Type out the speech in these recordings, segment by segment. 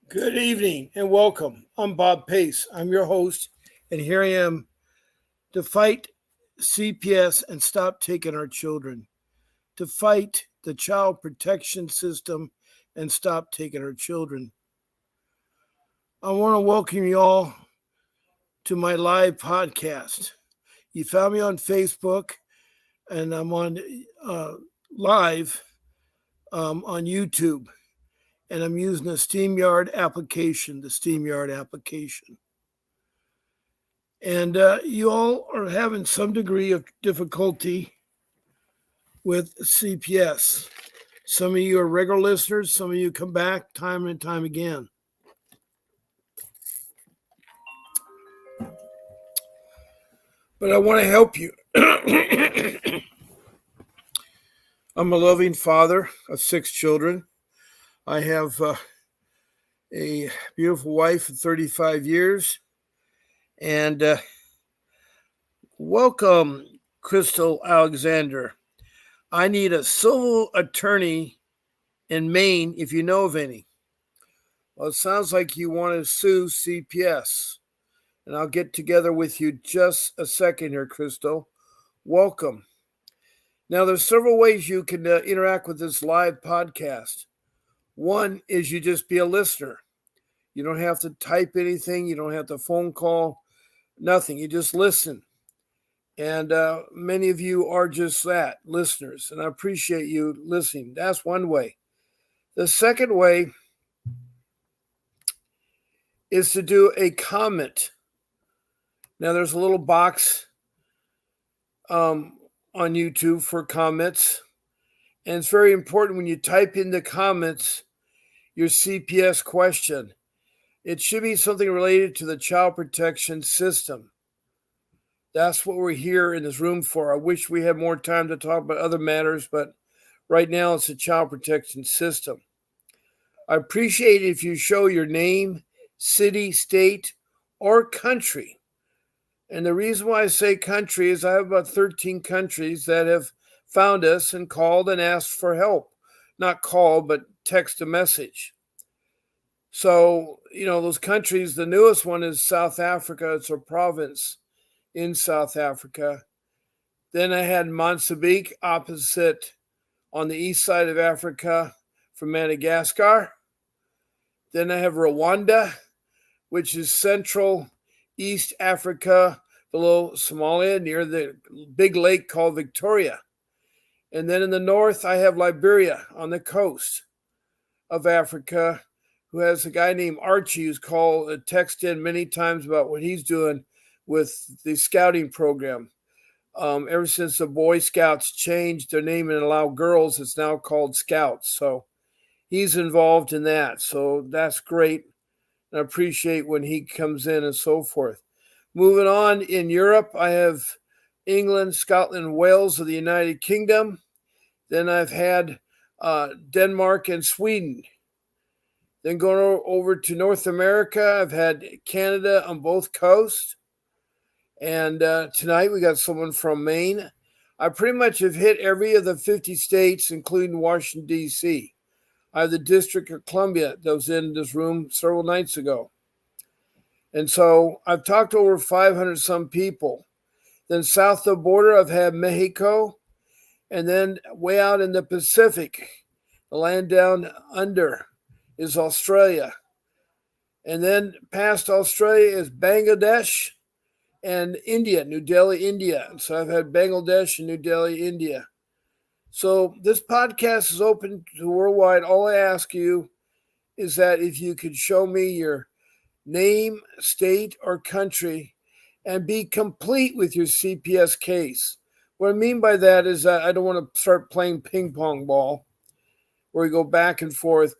Good evening and welcome. I'm Bob Pace. I'm your host, and here I am to fight CPS and stop taking our children, to fight the child protection system and stop taking our children. I want to welcome you all to my live podcast. You found me on Facebook, and I'm on live on YouTube, and I'm using the StreamYard application, And you all are having some degree of difficulty with CPS. Some of you are regular listeners, some of you come back time and time again. But I want to help you. I'm a loving father of 6 children. I have a beautiful wife of 35 years. And welcome, Crystal Alexander. I need a civil attorney in Maine if you know of any. Well, it sounds like you want to sue CPS. And I'll get together with you just a second here, Crystal. Welcome. Now, there's several ways you can interact with this live podcast. One is you just be a listener. You don't have to type anything. You don't have to phone call, nothing. You just listen. And many of you are just that, listeners. And I appreciate you listening. That's one way. The second way is to do a comment. Now, there's a little box on YouTube for comments. And it's very important when you type in the comments your CPS question. It should be something related to the child protection system. That's what we're here in this room for. I wish we had more time to talk about other matters, but right now it's the child protection system. I appreciate it if you show your name, city, state, or country. And the reason why I say country is I have about 13 countries that have found us and called and asked for help. Not call, but text a message. So, those countries, the newest one is South Africa. It's a province in South Africa. Then I had Mozambique opposite on the east side of Africa from Madagascar. Then I have Rwanda, which is central East Africa below Somalia near the big lake called Victoria. And then in the north, I have Liberia on the coast of Africa, who has a guy named Archie who's called text in many times about what he's doing with the scouting program. Ever since the Boy Scouts changed their name and allowed girls, it's now called Scouts. So he's involved in that. So that's great. I appreciate when he comes in and so forth. Moving on, in Europe, I have England, Scotland, Wales of the United Kingdom. Then I've had Denmark and Sweden. Then going over to North America, I've had Canada on both coasts. And tonight we got someone from Maine. I pretty much have hit every of the 50 states, including Washington, D.C. I have the District of Columbia that was in this room several nights ago. And so I've talked to over 500 some people. Then south of the border, I've had Mexico. And then way out in the Pacific, the land down under, is Australia. And then past Australia is Bangladesh and India, New Delhi, India. So I've had Bangladesh and New Delhi, India. So this podcast is open to worldwide. All I ask you is that if you could show me your name, state, or country and be complete with your CPS case. What I mean by that is that I don't want to start playing ping pong ball where we go back and forth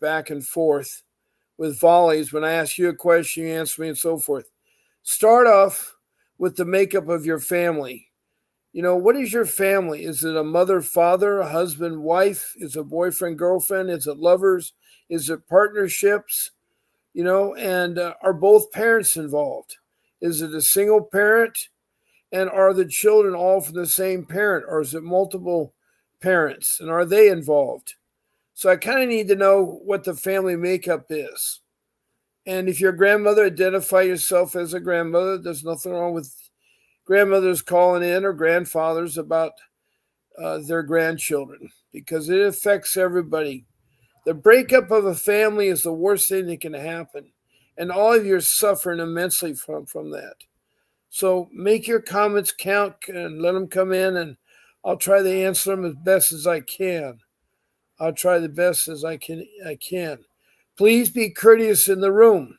with volleys. When I ask you a question, you answer me and so forth. Start off with the makeup of your family. What is your family? Is it a mother, father, a husband, wife? Is it boyfriend, girlfriend? Is it lovers? Is it partnerships? And are both parents involved? Is it a single parent? And are the children all from the same parent? Or is it multiple parents? And are they involved? So I kind of need to know what the family makeup is. And if you're a grandmother, identify yourself as a grandmother. There's nothing wrong with grandmothers calling in or grandfathers about their grandchildren because it affects everybody. The breakup of a family is the worst thing that can happen. And all of you are suffering immensely from that. So make your comments count and let them come in, and I'll try to answer them as best as I can. I'll try the best as I can. Please be courteous in the room.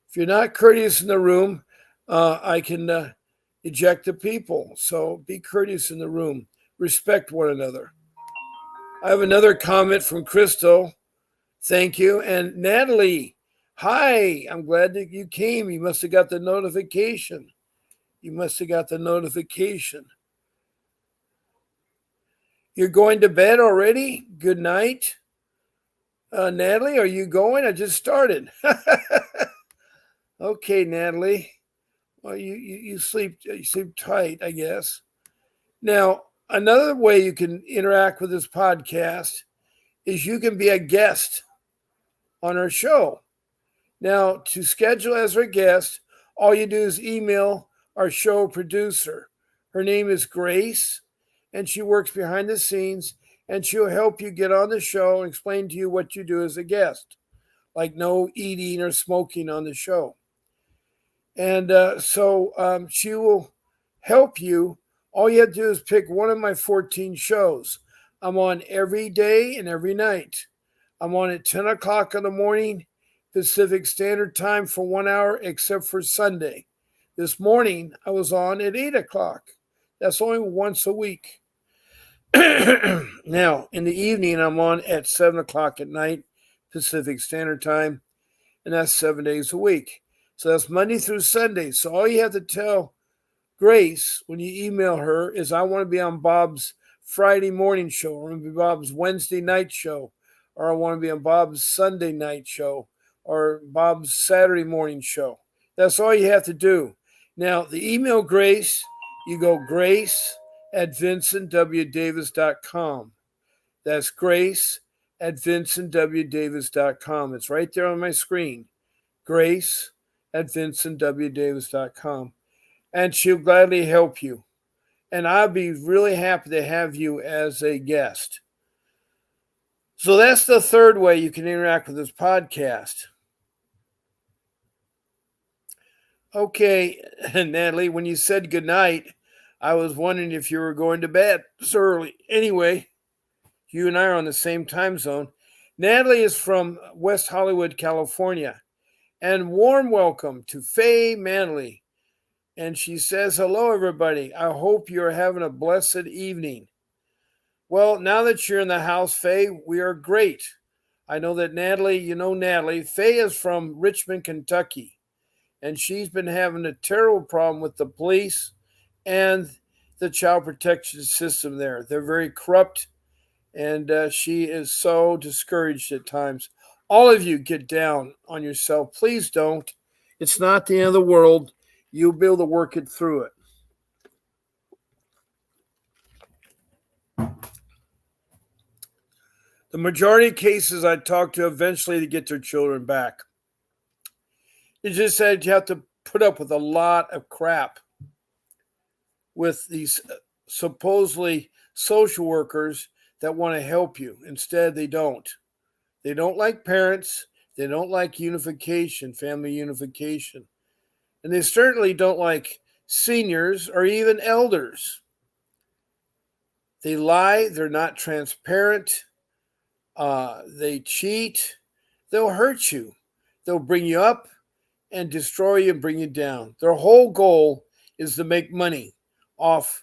If you're not courteous in the room, I can eject the people. So be courteous in the room. Respect one another. I have another comment from Crystal. Thank you. And Natalie, hi. I'm glad that you came. You must have got the notification. You're going to bed already? Good night. Natalie, are you going? I just started. Okay, Natalie. Well, you sleep tight, I guess. Now, another way you can interact with this podcast is you can be a guest on our show. Now, to schedule as our guest, all you do is email our show producer. Her name is Grace, and she works behind the scenes, and she'll help you get on the show and explain to you what you do as a guest, like no eating or smoking on the show. And so she will help you. All you have to do is pick one of my 14 shows. I'm on every day and every night. I'm on at 10 o'clock in the morning, Pacific Standard Time for 1 hour, except for Sunday. This morning, I was on at 8 o'clock. That's only once a week. Now, in the evening, I'm on at 7 o'clock at night, Pacific Standard Time, and that's 7 days a week. So that's Monday through Sunday. So all you have to tell Grace when you email her is I want to be on Bob's Friday morning show, or I want to be Bob's Wednesday night show, or I want to be on Bob's Sunday night show, or Bob's Saturday morning show. That's all you have to do. Now, the email Grace, you go grace@vincentwdavis.com. That's grace@vincentwdavis.com. It's right there on my screen. Grace@vincentwdavis.com. And she'll gladly help you. And I'll be really happy to have you as a guest. So that's the third way you can interact with this podcast. Okay, Natalie, when you said goodnight, I was wondering if you were going to bed so early. Anyway, you and I are on the same time zone. Natalie is from West Hollywood, California. And warm welcome to Faye Manley. And she says, hello, everybody. I hope you're having a blessed evening. Well, now that you're in the house, Faye, we are great. I know that Natalie, you know Natalie. Faye is from Richmond, Kentucky. And she's been having a terrible problem with the police and the child protection system there. They're very corrupt, and she is so discouraged at times. All of you get down on yourself. Please don't. It's not the end of the world. You'll be able to work it through it. The majority of cases I talk to eventually to get their children back. It's just that you have to put up with a lot of crap with these supposedly social workers that want to help you. Instead, they don't. They don't like parents. They don't like unification, family unification. And they certainly don't like seniors or even elders. They lie. They're not transparent. They cheat. They'll hurt you. They'll bring you up and destroy you and bring you down. Their whole goal is to make money off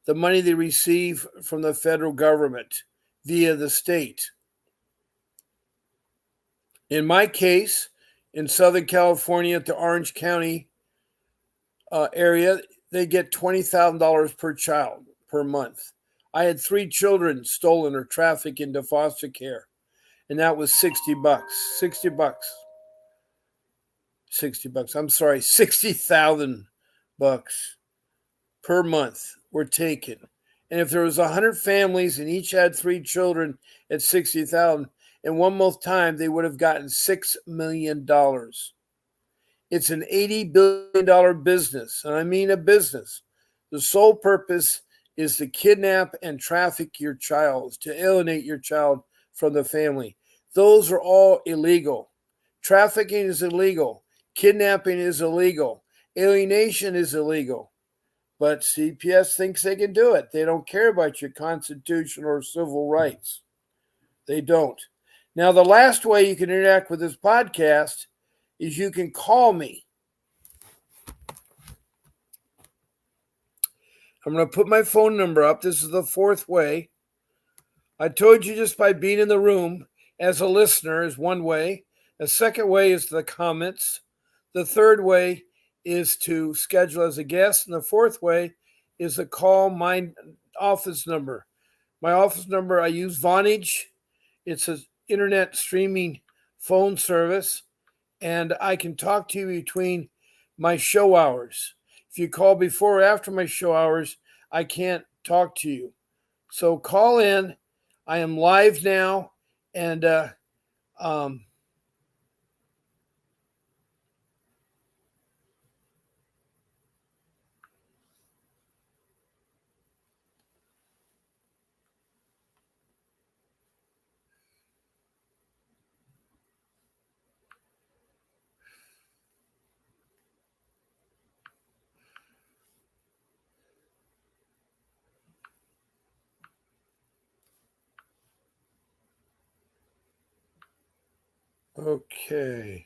the money they receive from the federal government via the state. In my case, in Southern California at the Orange County area, they get $20,000 per child per month. I had 3 children stolen or trafficked into foster care, and that was $60. $60,000 per month were taken. And if there was 100 families and each had 3 children at $60,000, in 1 month time, they would have gotten $6 million. It's an $80 billion business, and I mean a business. The sole purpose is to kidnap and traffic your child, to alienate your child from the family. Those are all illegal. Trafficking is illegal. Kidnapping is illegal. Alienation is illegal. But CPS thinks they can do it. They don't care about your Constitution or civil rights. They don't. Now, the last way you can interact with this podcast is you can call me. I'm going to put my phone number up. This is the fourth way. I told you just by being in the room as a listener is one way. The second way is the comments. The third way is to schedule as a guest. And the fourth way is to call my office number. My office number, I use Vonage. It's an internet streaming phone service. And I can talk to you between my show hours. If you call before or after my show hours, I can't talk to you. So call in. I am live now, and okay.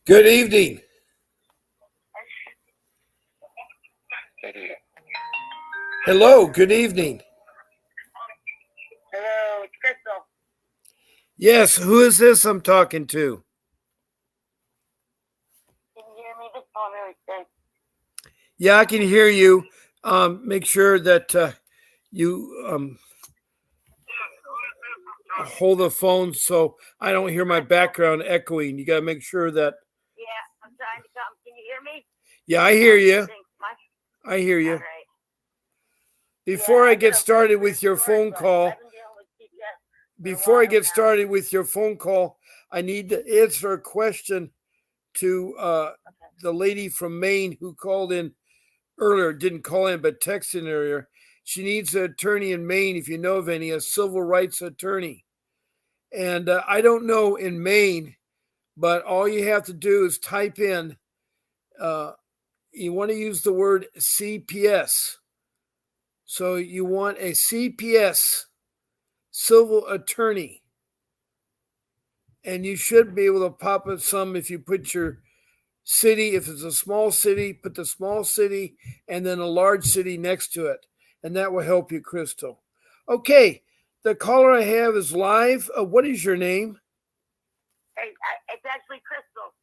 Good evening. Hello, good evening. Hello, it's Crystal. Yes, who is this I'm talking to? Can you hear me? This phone really stinks. Yeah, I can hear you. Make sure that you hold the phone so I don't hear my background echoing. You got to make sure that. Yeah, I'm trying to come. Can you hear me? Yeah, I hear you. Stinks. I hear you. All right. Before Yeah, I get started with your phone call, I've been dealing with CPS before I get now. started with your phone call, I need to answer a question to the lady from Maine who called in earlier, didn't call in, but texted earlier. She needs an attorney in Maine, if you know of any, a civil rights attorney. And I don't know in Maine, but all you have to do is type in, you want to use the word CPS. So you want a CPS civil attorney. And you should be able to pop up some if you put your city. If it's a small city, put the small city and then a large city next to it. And that will help you, Crystal. Okay, the caller I have is live. What is your name? Hey, it's actually Crystal.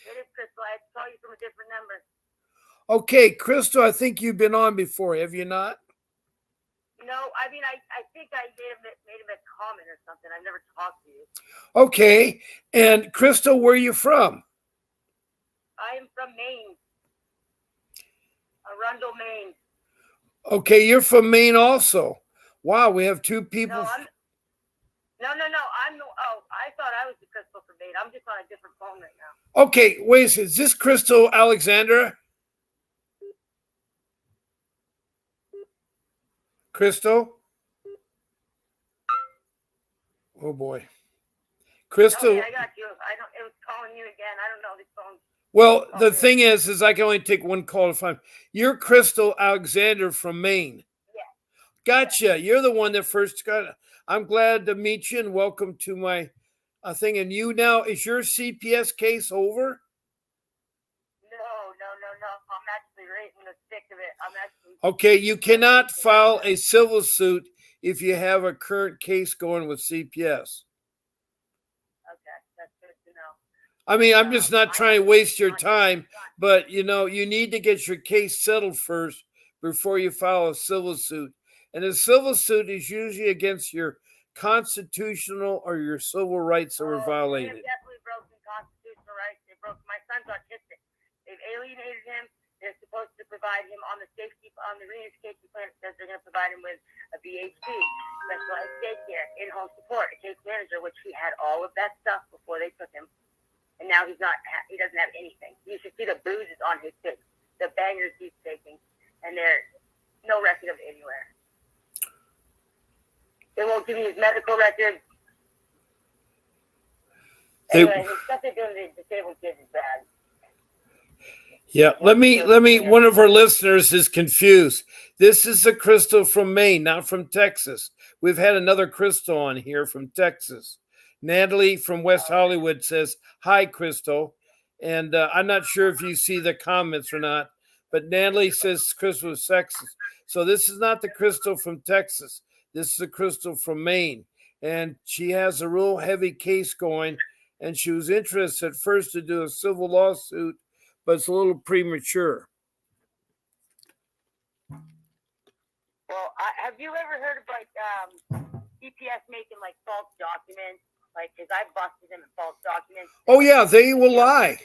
It is Crystal. I had to call you from a different number. Okay, Crystal, I think you've been on before, have you not? No, I mean, I think I made him a comment or something. I've never talked to you. Okay, and Crystal, where are you from? I am from Maine. Arundel, Maine. Okay, you're from Maine also. Wow, we have two people. No, I thought I was the Crystal from Maine. I'm just on a different phone right now. Okay, wait a second. Is this Crystal Alexandra? Crystal? Oh boy. Crystal. Okay, I got you. It was calling you again. I don't know this phone. Well, the thing is I can only take one call at a time. You're Crystal Alexander from Maine. Yeah. Gotcha. You're the one that first got it. I'm glad to meet you and welcome to my thing. And you now, is your CPS case over? No. I'm actually right in the thick of it. I'm actually. Okay, you cannot file a civil suit if you have a current case going with CPS. Okay, that's good to know. I mean, I'm just not trying to waste your time, but you need to get your case settled first before you file a civil suit. And a civil suit is usually against your constitutional or your civil rights that were violated. They have definitely broken constitutional rights. My son's autistic. They've alienated him. They're supposed to provide him on the reunification plan. It says they're going to provide him with a BHP, specialized daycare, in-home support, a case manager, which he had all of that stuff before they took him. And now he doesn't have anything. You should see the bruises on his face, the bangers he's taking, and there's no record of it anywhere. They won't give me his medical records. Anyway, the stuff they're doing to disabled kids is bad. Yeah, let me, one of our listeners is confused. This is a Crystal from Maine, not from Texas. We've had another Crystal on here from Texas. Natalie from West Hollywood says, hi, Crystal. And I'm not sure if you see the comments or not, but Natalie says Crystal is sexist. So this is not the Crystal from Texas. This is a Crystal from Maine. And she has a real heavy case going. And she was interested at first to do a civil lawsuit, but it's a little premature. Well, have you ever heard of CPS making false documents? Because I busted them in false documents. Oh yeah, they will lie.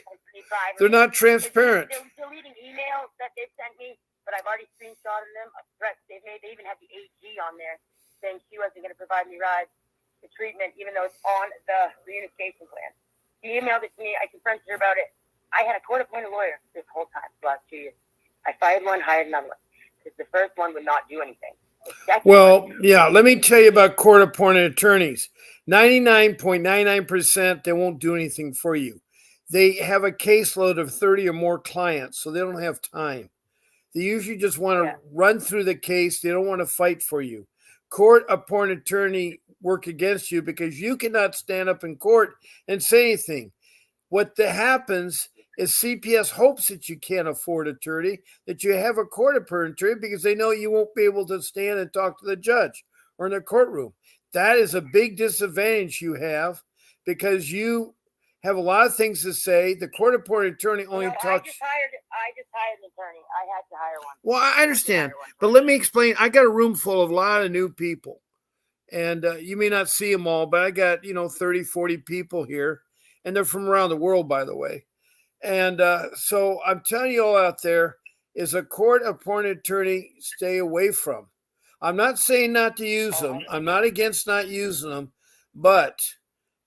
They're not transparent. They're deleting emails that they've sent me, but I've already screenshotted them. Threats they've made. They even have the AG on there saying she wasn't going to provide me rides to treatment, even though it's on the reunification plan. She emailed it to me. I confronted her about it. I had a court-appointed lawyer this whole time, the last 2 years. I fired one, hired another one, because the first one would not do anything. Well, yeah, let me tell you about court-appointed attorneys. 99.99%, they won't do anything for you. They have a caseload of 30 or more clients, so they don't have time. They usually just want to run through the case. They don't want to fight for you. Court-appointed attorney work against you because you cannot stand up in court and say anything. What happens is CPS hopes that you can't afford an attorney, that you have a court-appointed attorney because they know you won't be able to stand and talk to the judge or in the courtroom. That is a big disadvantage you have because you have a lot of things to say. The court-appointed attorney only talks. I just hired an attorney. I had to hire one. Well, I understand, but let me explain. I got a room full of a lot of new people, and you may not see them all, but I got 30, 40 people here. And they're from around the world, by the way. And so I'm telling you all out there, is a court-appointed attorney stay away from. I'm not saying not to use them. I'm not against not using them, but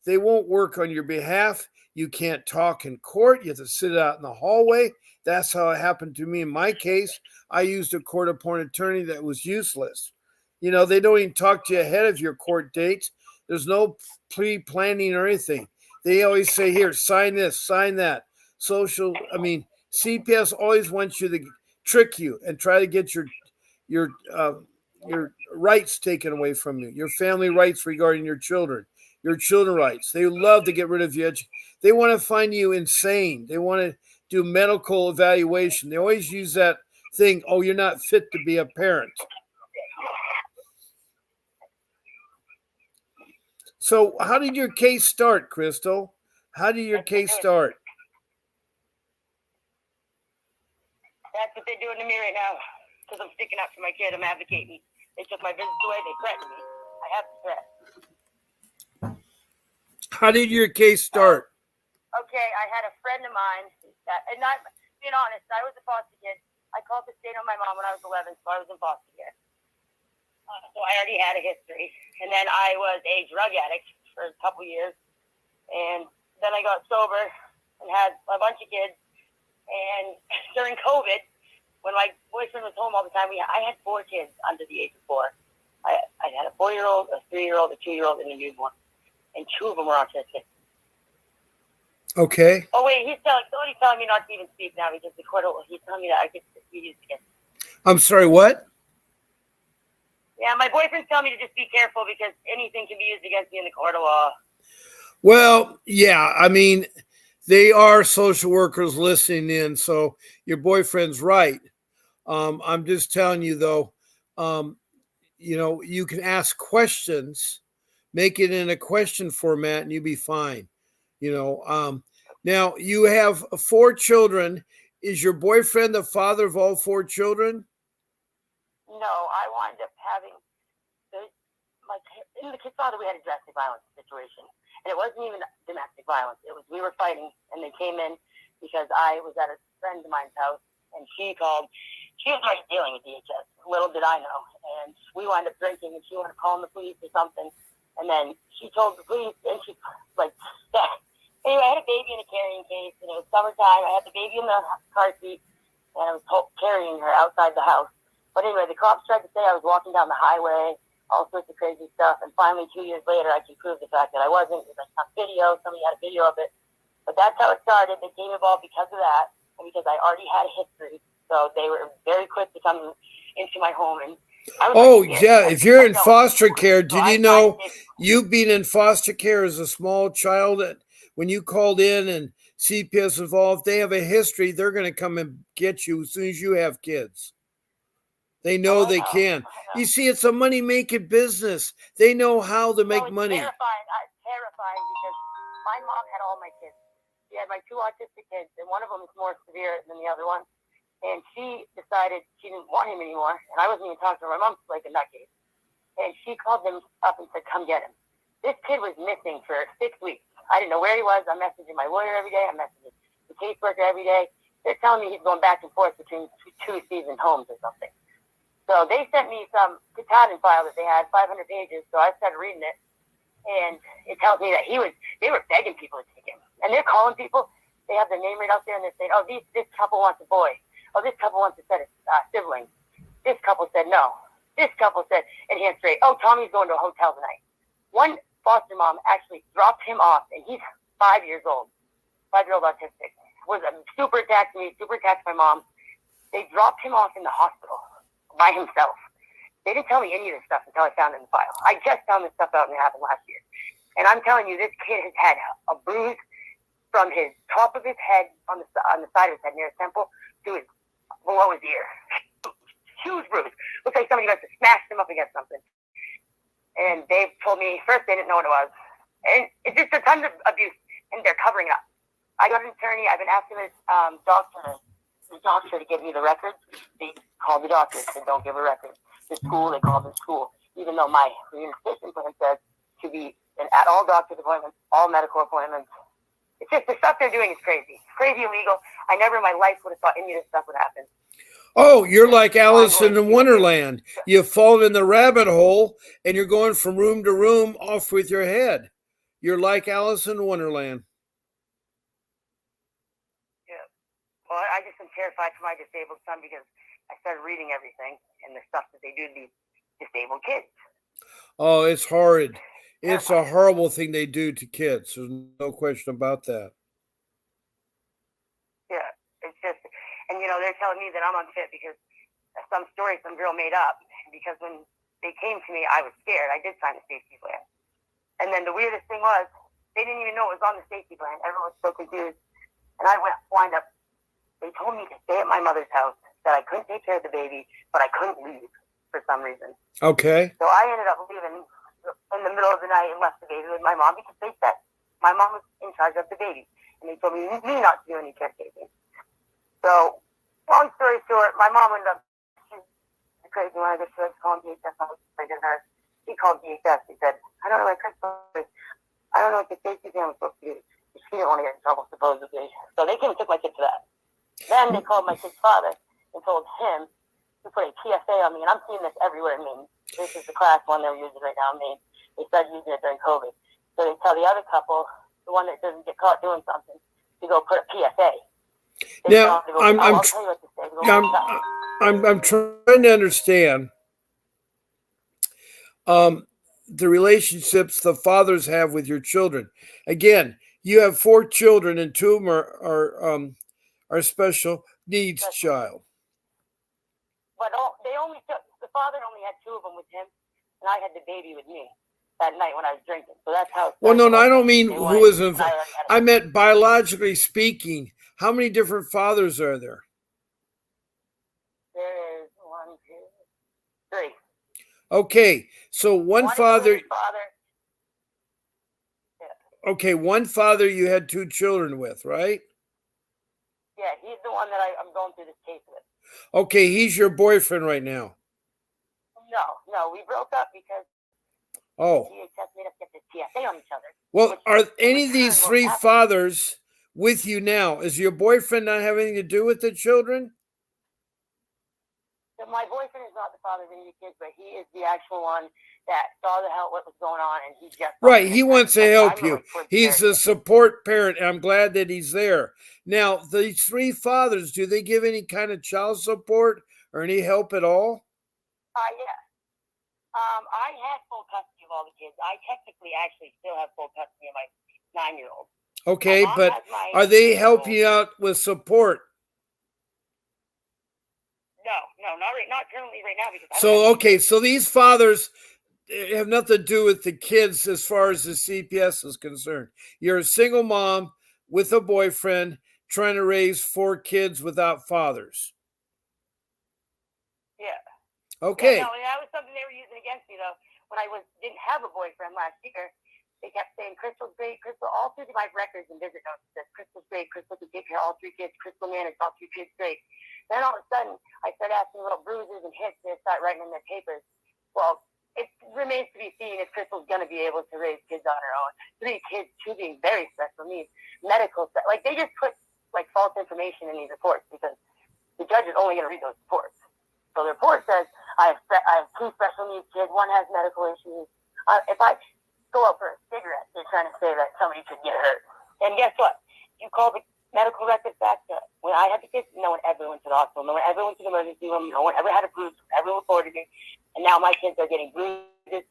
they won't work on your behalf. You can't talk in court. You have to sit out in the hallway. That's how it happened to me in my case. I used a court-appointed attorney that was useless. They don't even talk to you ahead of your court dates. There's no pre-planning or anything. They always say, here, sign this, sign that. CPS always wants you to trick you and try to get your rights taken away from you, your family rights regarding your children rights. They love to get rid of you. They want to find you insane. They want to do medical evaluation. They always use that thing, oh, you're not fit to be a parent. So how did your case start, Crystal? How did your case start? That's what they're doing to me right now. Because I'm sticking up for my kid. I'm advocating. They took my visits away. They threatened me. I have to threat. How did your case start? Okay, I had a friend of mine. And not being honest, I was a foster kid. I called the state on my mom when I was 11, so I was in foster care. So I already had a history. And then I was a drug addict for a couple years. And then I got sober and had a bunch of kids. And during COVID, when my boyfriend was home all the time, I had 4 kids under the age of 4. I had a 4-year-old, a 3-year-old, a 2-year-old, and a newborn. and 2 of them were autistic. Okay. Oh wait, somebody's telling me not to even speak now because the court. He's telling me that I get to be used again. I'm sorry, what? Yeah, my boyfriend's telling me to just be careful because anything can be used against me in the court of law. Well, yeah, I mean, they are social workers listening in, so your boyfriend's right. I'm just telling you though, you can ask questions, make it in a question format, and you'll be fine. Now you have 4 children. Is your boyfriend the father of all 4 children? No, I wound up having the kid's father. We had a domestic violence situation, and it wasn't even domestic violence. It was we were fighting, and they came in because I was at a friend of mine's house, and she called. She was already dealing with DHS. Little did I know, and we wound up drinking, and she wanted to call the police or something, and then she told the police, and she like that. Anyway, I had a baby in a carrying case, and it was summertime. I had the baby in the car seat, and I was carrying her outside the house. But anyway, the cops tried to say I was walking down the highway, all sorts of crazy stuff. And finally, 2 years later, I can prove the fact that I wasn't. It was like on video. Somebody had a video of it. But that's how it started. They came involved because of that and because I already had a history. So they were very quick to come into my home. And I was yeah. If you're in foster care, did you know you being in foster care as a small child, when you called in and CPS involved, they have a history. They're going to come and get you as soon as you have kids. They know they can. You see, it's a money-making business. They know how to make money. Terrifying because my mom had all my kids. She had my 2 autistic kids, and one of them is more severe than the other one. And she decided she didn't want him anymore. And I wasn't even talking to her. My mom's like a nutcase. And she called them up and said, come get him. This kid was missing for 6 weeks. I didn't know where he was. I'm messaging my lawyer every day. I'm messaging the caseworker every day. They're telling me he's going back and forth between 2 seasoned homes or something. So they sent me some Katahdin file that they had, 500 pages. So I started reading it, and it tells me that they were begging people to take him. And they're calling people. They have their name right out there, and they're saying, oh, this couple wants a boy. Oh, this couple wants a set of siblings. This couple said no. This couple said, and hands straight, oh, Tommy's going to a hotel tonight. One foster mom actually dropped him off, and he's 5 years old, 5-year-old autistic. Was super attached to me, super attached to my mom. They dropped him off in the hospital by himself. They didn't tell me any of this stuff until I found it in the file. I just found this stuff out and it happened last year. And I'm telling you, this kid has had a bruise from his top of his head on the side of his head near his temple to his below his ear. Huge bruise. Looks like somebody must have smashed him up against something. And they told me first they didn't know what it was. And it's just a ton of abuse, and they're covering it up. I got an attorney. I've been asking this doctor to give me the records. They called the doctor and said, don't give a record. The school, they called the school. Even though my reunification plan says to be at all doctor's appointments, all medical appointments. It's just the stuff they're doing is crazy. Crazy illegal. I never in my life would have thought any of this stuff would happen. Oh, you're like Alice in Wonderland. You've fallen in the rabbit hole and you're going from room to room off with your head. You're like Alice in Wonderland. Well, I just am terrified for my disabled son because I started reading everything and the stuff that they do to these disabled kids. Oh, it's horrid. It's a horrible thing they do to kids. There's no question about that. Yeah, it's just, and they're telling me that I'm unfit because some story some girl made up. Because when they came to me, I was scared. I did sign the safety plan. And then the weirdest thing was, they didn't even know it was on the safety plan. Everyone was so confused. And I wind up. They told me to stay at my mother's house, that I couldn't take care of the baby, but I couldn't leave for some reason. Okay. So I ended up leaving in the middle of the night and left the baby with my mom because they said my mom was in charge of the baby. And they told me not to do any caretaking. So, long story short, my mom ended up, she's crazy when I just started calling DHS. I was afraid of her. She called DHS. She said, I don't know what the safety plan was supposed to do. She didn't want to get in trouble, supposedly. So they came and took my kid to that. Then they called my kid's father and told him to put a PSA on me. And I'm seeing this everywhere in Maine. This is the class one they're using right now in Maine. They started using it during COVID. So they tell the other couple, the one that doesn't get caught doing something, to go put a PSA. Now, I'm trying to understand. the relationships the fathers have with your children. Again, you have 4 children, and 2 of them are special needs child. But the father only had 2 of them with him, and I had the baby with me that night when I was drinking. So that's how. Well, no, I don't mean who was involved. I meant biologically speaking. How many different fathers are there? There is 1, 2, 3. Okay, so one father. Yeah. Okay, one father you had 2 children with, right? Yeah, he's the one that I'm going through this case with. Okay, he's your boyfriend right now. No, we broke up because DHS made us get the TSA on each other. Well, are any of these 3 fathers with you now? Is your boyfriend not having anything to do with the children? So my boyfriend is not the father of any of the kids, but he is the actual one that saw what was going on, and he just right. He wants to help you. He's a support parent, and I'm glad that he's there. Now, these 3 fathers, do they give any kind of child support or any help at all? Yeah. I had full custody of all the kids. I technically actually still have full custody of my 9-year-old. Okay, but are they helping you out with support? No, not currently right now. Because so these fathers have nothing to do with the kids as far as the CPS is concerned. You're a single mom with a boyfriend trying to raise 4 kids without fathers. Yeah. Okay. Yeah, no, that was something they were using against me though. When I didn't have a boyfriend last year, they kept saying Crystal's great, Crystal. All through my records and visit notes says Crystal's great. Crystal can take care of all 3 kids. Crystal managed all 3 kids great. Then all of a sudden, I started asking little bruises and hits, and they start writing in their papers. Well, it remains to be seen if Crystal's going to be able to raise kids on her own. 3 kids, 2 being very special needs, medical stuff. Like they just put like false information in these reports because the judge is only going to read those reports. So the report says I have 2 special needs kids. 1 has medical issues. If I go out for a cigarette, they're trying to say that somebody could get hurt. And guess what? You call the medical records back to when I had the kids. No one ever went to the hospital. No one ever went to the emergency room. No one ever had a bruise. Everyone reported me. And now my kids are getting bruises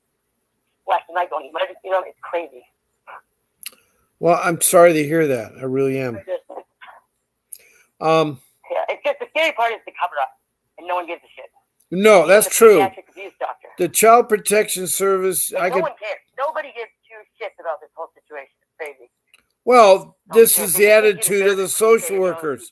left and right going to the emergency room. It's crazy. Well, I'm sorry to hear that. I really am. Yeah, it's just the scary part is the cover up, and no one gives a shit. No, that's true. Abuse doctor. The Child Protection Service. No one cares. Nobody gives 2 shits about this whole situation. It's crazy. Well, this is the attitude of the social workers.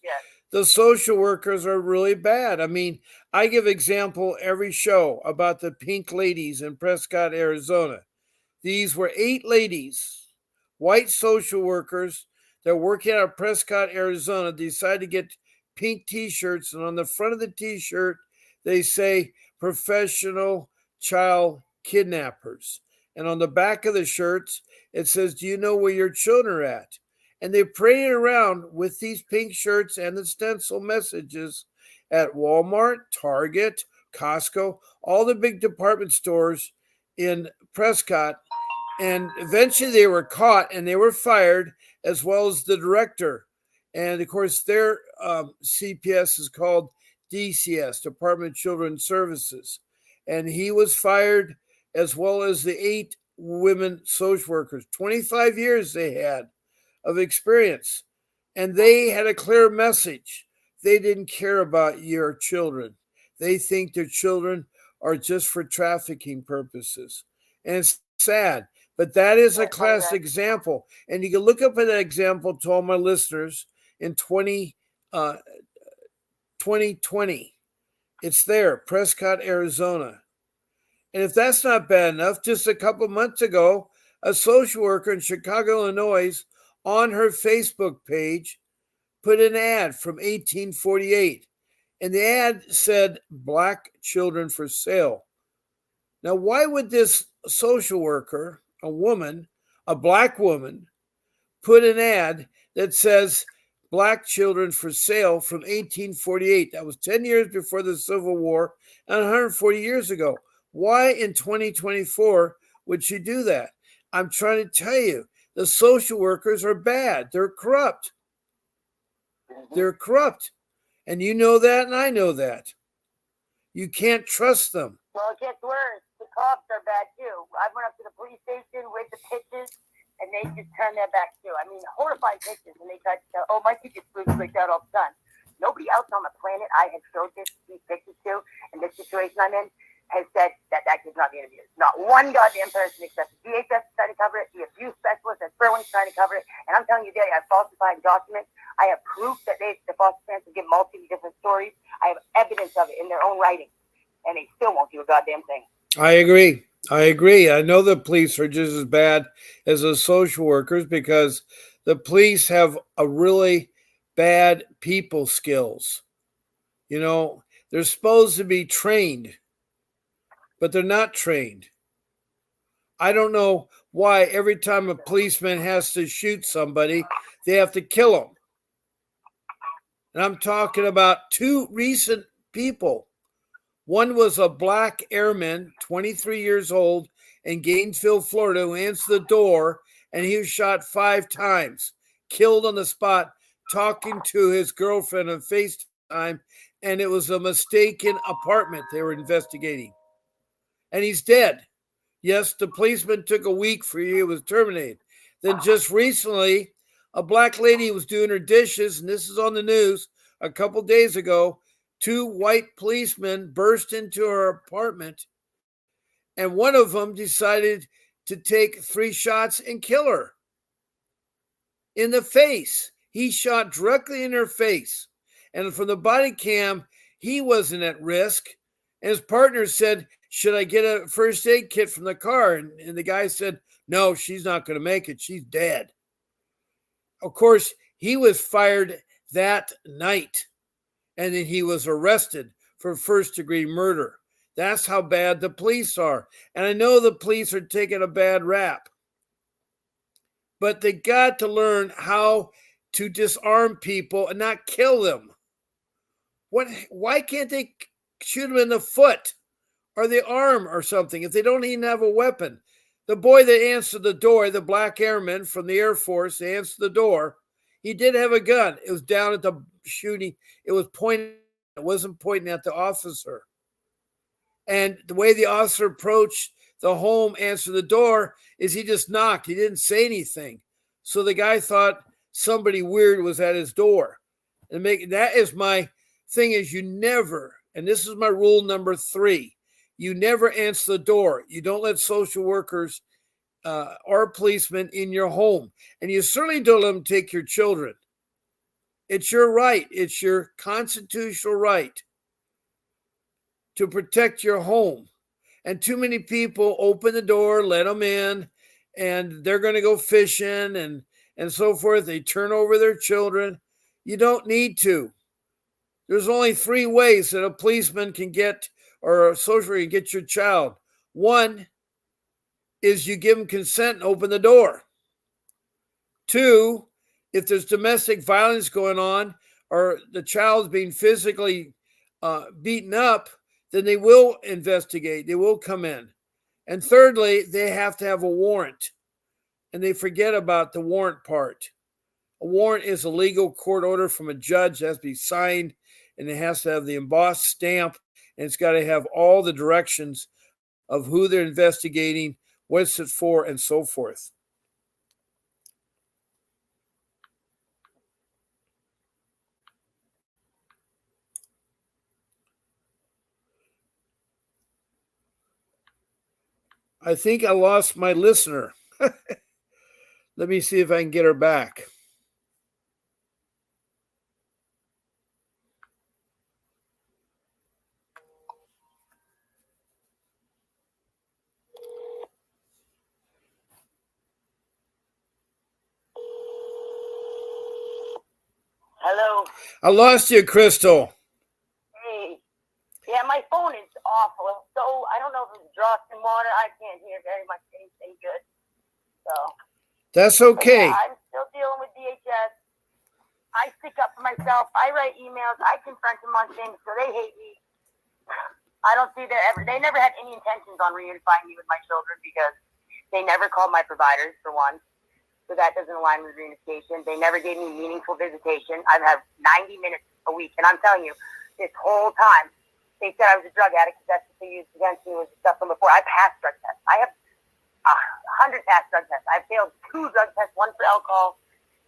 The social workers are really bad. I mean, I give example every show about the pink ladies in Prescott, Arizona. These were 8 ladies, white social workers that are working out of Prescott, Arizona, decided to get pink T-shirts, and on the front of the T-shirt, they say professional child kidnappers. And on the back of the shirts, it says, do you know where your children are at? And they paraded around with these pink shirts and the stencil messages at Walmart, Target, Costco, all the big department stores in Prescott. And eventually they were caught and they were fired, as well as the director. And of course, their CPS is called DCS, Department of Children's Services. And he was fired, as well as the 8 women social workers. 25 years they had of experience. And they had a clear message. They didn't care about your children. They think their children are just for trafficking purposes. And it's sad, but that is a classic example. And you can look up at that example to all my listeners in 2020. It's there, Prescott, Arizona. And if that's not bad enough, just a couple months ago, a social worker in Chicago, Illinois, on her Facebook page, put an ad from 1848. And the ad said, Black children for sale. Now, why would this social worker, a woman, a Black woman, put an ad that says Black children for sale from 1848? That was 10 years before the Civil War and 140 years ago. Why in 2024 would she do that? I'm trying to tell you, the social workers are bad. They're corrupt. They're corrupt. And you know that, and I know that. You can't trust them. Well, it gets worse. The cops are bad too. I went up to the police station with the pictures, and they just turned their back too. I mean, horrifying pictures, and they tried to tell, oh, my kid gets like that all the time. Nobody else on the planet I had showed these pictures to, and this situation I'm in, has said that kid's not being abused. Not one goddamn person except the DHS is trying to cover it, the abuse specialist at Berwyn's trying to cover it, and I'm telling you, they have falsified documents. I have proof that the foster parents have given multiple different stories. I have evidence of it in their own writing, and they still won't do a goddamn thing. I agree. I know the police are just as bad as the social workers because the police have a really bad people skills. You know, they're supposed to be trained, but they're not trained. I don't know why every time a policeman has to shoot somebody, they have to kill them. And I'm talking about two recent people. One was a black airman, 23 years old, in Gainesville, Florida, who answered the door, and he was shot 5 times, killed on the spot, talking to his girlfriend on FaceTime, and it was a mistaken apartment they were investigating. And he's dead. Yes, the policeman took a week for he was terminated. Then just recently, a black lady was doing her dishes, and this is on the news a couple days ago. 2 white policemen burst into her apartment, and one of them decided to take 3 shots and kill her in the face. He shot directly in her face. And from the body cam, he wasn't at risk. And his partner said, should I get a first aid kit from the car? And the guy said, no, she's not going to make it. She's dead. Of course, he was fired that night. And then he was arrested for first-degree murder. That's how bad the police are. And I know the police are taking a bad rap. But they got to learn how to disarm people and not kill them. Why can't they shoot them in the foot or the arm or something if they don't even have a weapon? The boy that answered the door, the black airman from the Air Force, answered the door. He did have a gun. It was down at the shooting. It was pointing. It wasn't pointing at the officer. And the way the officer approached the home, answered the door, is he just knocked. He didn't say anything. So the guy thought somebody weird was at his door. And that is my thing is you never, and this is my rule number 3, you never answer the door. You don't let social workers or policemen in your home. And you certainly don't let them take your children. It's your right. It's your constitutional right to protect your home. And too many people open the door, let them in, and they're going to go fishing and so forth. They turn over their children. You don't need to. There's only 3 ways that a policeman can get, or a social worker can get your child. One is you give them consent and open the door. 2, if there's domestic violence going on or the child's being physically beaten up, then they will investigate. They will come in. And thirdly, they have to have a warrant. And they forget about the warrant part. A warrant is a legal court order from a judge that has to be signed, and it has to have the embossed stamp, and it's got to have all the directions of who they're investigating, what's it for, and so forth. I think I lost my listener. Let me see if I can get her back. Hello. I lost you, Crystal. Hey. Yeah, my phone is awful. So I don't know if it's dropped in water. I can't hear very much anything good. So that's okay. Yeah, I'm still dealing with DHS. I stick up for myself. I write emails. I confront them on things, so they hate me. I don't see they never had any intentions on reunifying me with my children because they never called my providers, for one. So that doesn't align with reunification. They never gave me meaningful visitation. I've had 90 minutes a week. And I'm telling you, this whole time, they said I was a drug addict because that's what they used against me was stuff from before. I passed drug tests. I have 100 past drug tests. I failed 2 drug tests, one for alcohol,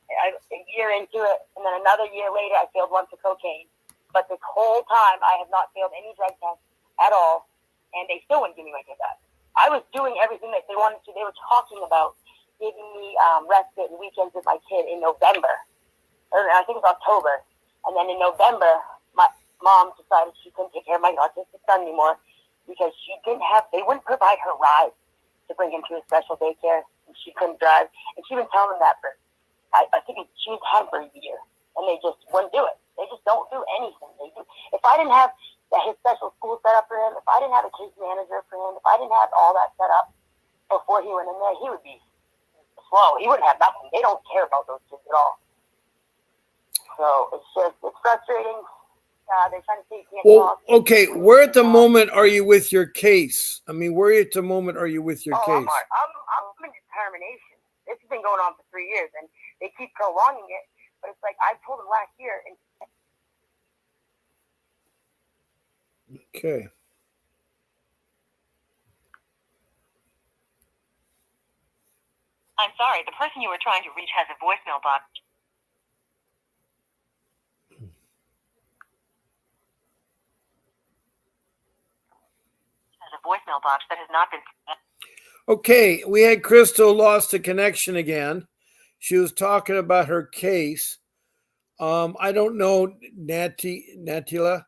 a year into it, and then another year later I failed one for cocaine. But this whole time I have not failed any drug tests at all, and they still wouldn't give me my kid back. I was doing everything that they wanted to. They were talking about giving me respite and weekends with my kid in November, or I think it was October. And then in November, my mom decided she couldn't take care of my autistic son anymore because they wouldn't provide her rides to bring him to a special daycare, and she couldn't drive. And she's been telling them that for, I think she was had for a year, and they just wouldn't do it. They just don't do anything. If I didn't have his special school set up for him, if I didn't have a case manager for him, if I didn't have all that set up before he went in there, he would be slow. He wouldn't have nothing. They don't care about those kids at all. So it's frustrating. They're trying to say you can't talk. Okay, where at the moment are you with your case? I mean, where at the moment are you with your case? I'm in determination. This has been going on for 3 years, and they keep prolonging it. But it's like I told them last year. Okay. I'm sorry, the person you were trying to reach has a voicemail box. Voicemail box that has not been. Okay, we had Crystal lost a connection again. She was talking about her case. I don't know, Natila,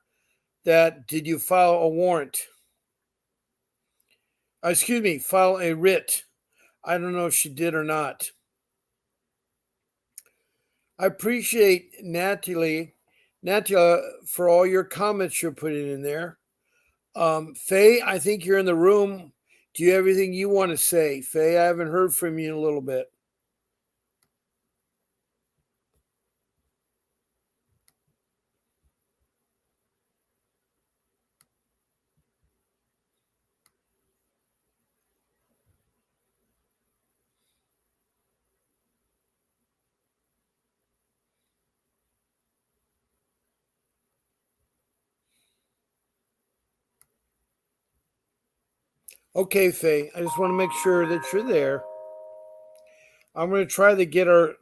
that did you file a warrant? Excuse me, file a writ. I don't know if she did or not. I appreciate Natila for all your comments you're putting in there. Faye, I think you're in the room. Do you have anything you want to say? Faye, I haven't heard from you in a little bit. Okay, Faye, I just want to make sure that you're there. I'm going to try to get our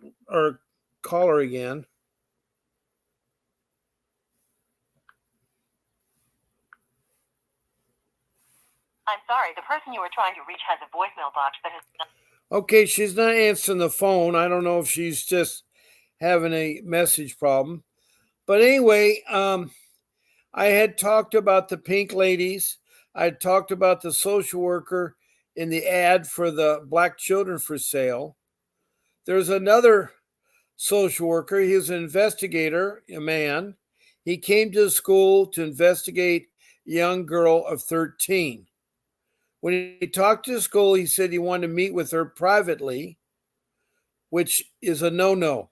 caller again. I'm sorry, the person you were trying to reach has a voicemail box that has. Okay, she's not answering the phone. I don't know if she's just having a message problem. But anyway, I had talked about the pink ladies. I had talked about the social worker in the ad for the black children for sale. There's another social worker. He was an investigator, a man. He came to the school to investigate a young girl of 13. When he talked to the school, he said he wanted to meet with her privately, which is a no-no.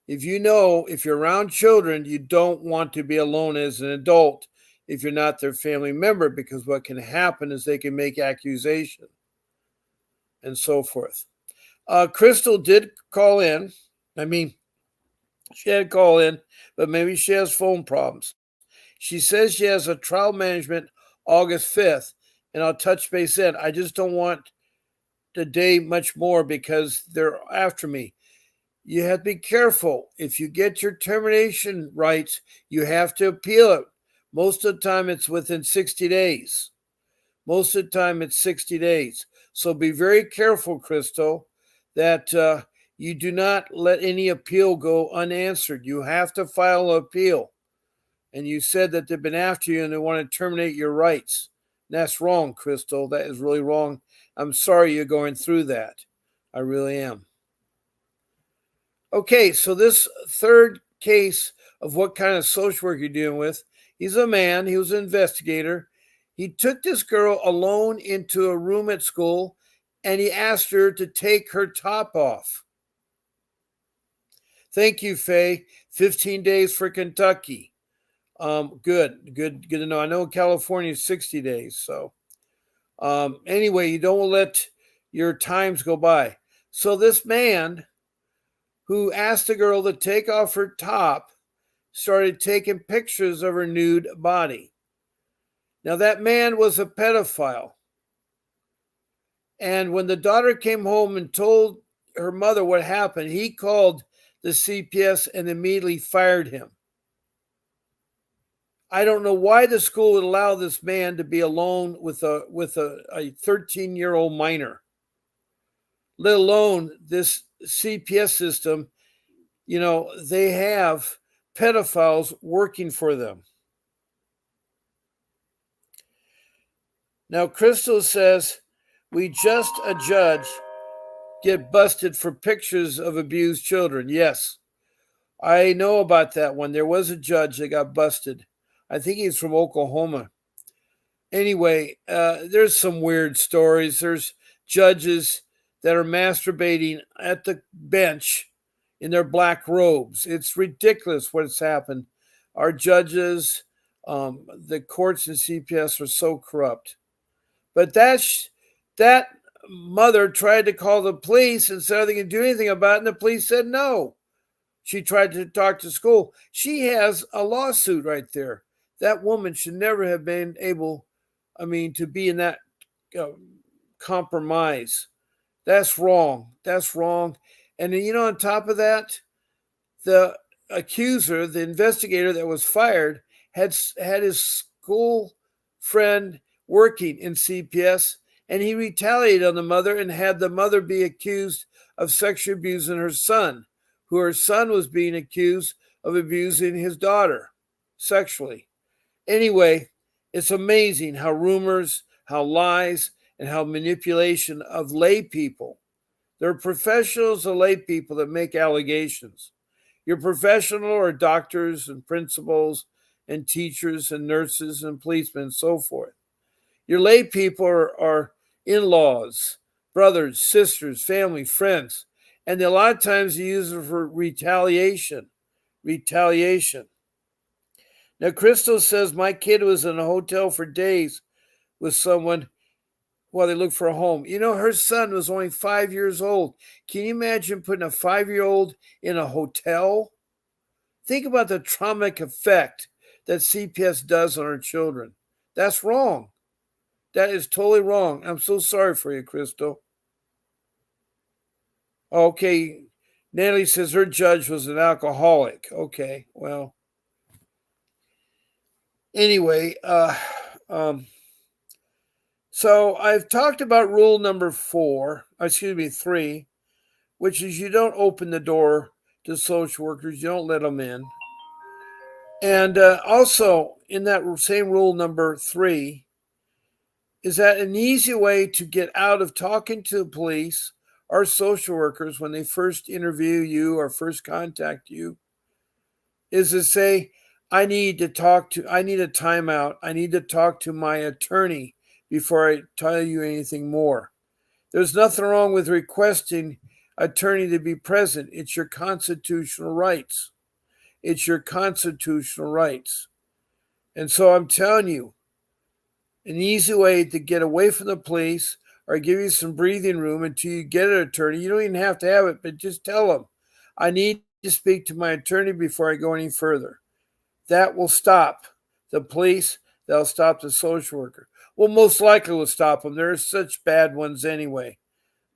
If you're around children, you don't want to be alone as an adult if you're not their family member, because what can happen is they can make accusation and so forth. Crystal did call in. I mean, she had to call in, but maybe she has phone problems. She says she has a trial management August 5th, and I'll touch base then. I just don't want the day much more because they're after me. You have to be careful. If you get your termination rights, you have to appeal it. Most of the time, it's within 60 days. Most of the time, it's 60 days. So be very careful, Crystal, that you do not let any appeal go unanswered. You have to file an appeal. And you said that they've been after you and they want to terminate your rights. And that's wrong, Crystal. That is really wrong. I'm sorry you're going through that. I really am. Okay, so this third case of what kind of social work you're dealing with, he's a man, he was an investigator. He took this girl alone into a room at school and he asked her to take her top off. Thank you, Faye. 15 days for Kentucky. Good to know. I know California is 60 days. So anyway, you don't let your times go by. So this man who asked the girl to take off her top started taking pictures of her nude body. Now, that man was a pedophile. And when the daughter came home and told her mother what happened, he called the CPS and immediately fired him. I don't know why the school would allow this man to be alone with a 13-year-old minor, let alone this CPS system. They have pedophiles working for them. Now, Crystal says, we just a judge get busted for pictures of abused children. Yes, I know about that one. There was a judge that got busted. I think he's from Oklahoma. Anyway, there's some weird stories. There's judges that are masturbating at the bench in their black robes. It's ridiculous what's happened. Our judges, the courts and CPS are so corrupt. But that mother tried to call the police and said they can do anything about it, and the police said no. She tried to talk to school. She has a lawsuit right there. That woman should never have been able, to be in that compromise. That's wrong. That's wrong. And on top of that, the accuser, the investigator that was fired, had his school friend working in CPS, and he retaliated on the mother and had the mother be accused of sexually abusing her son, who her son was being accused of abusing his daughter sexually. Anyway, it's amazing how rumors, how lies, and how manipulation of lay people. There are professionals of lay people that make allegations. Your professional are doctors and principals and teachers and nurses and policemen and so forth. Your lay people are in-laws, brothers, sisters, family, friends. And a lot of times you use it for retaliation. Now, Crystal says, my kid was in a hotel for days with someone while they looked for a home. Her son was only 5 years old. Can you imagine putting a 5-year-old in a hotel? Think about the traumatic effect that CPS does on our children. That's wrong. That is totally wrong. I'm so sorry for you, Crystal. Okay, Natalie says her judge was an alcoholic. Okay, well. Anyway, so I've talked about rule number 3, which is you don't open the door to social workers. You don't let them in. And also in that same rule number 3 is that an easy way to get out of talking to the police or social workers when they first interview you or first contact you is to say, I need a timeout. I need to talk to my attorney before I tell you anything more. There's nothing wrong with requesting attorney to be present. It's your constitutional rights. It's your constitutional rights. And so I'm telling you, an easy way to get away from the police or give you some breathing room until you get an attorney. You don't even have to have it, but just tell them, I need to speak to my attorney before I go any further. That will stop the police. That'll stop the social worker. Well, most likely will stop them. There are such bad ones anyway.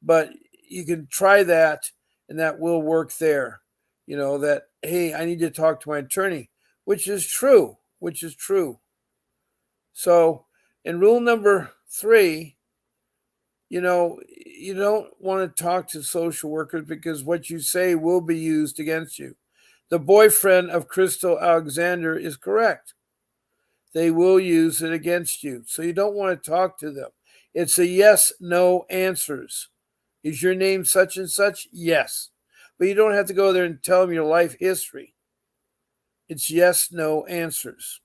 But you can try that, and that will work there. That, hey, I need to talk to my attorney, which is true. So in rule number 3, you don't want to talk to social workers because what you say will be used against you. The boyfriend of Crystal Alexander is correct. They will use it against you. So you don't want to talk to them. It's a yes, no answers. Is your name such and such? Yes. But you don't have to go there and tell them your life history. It's yes, no answers.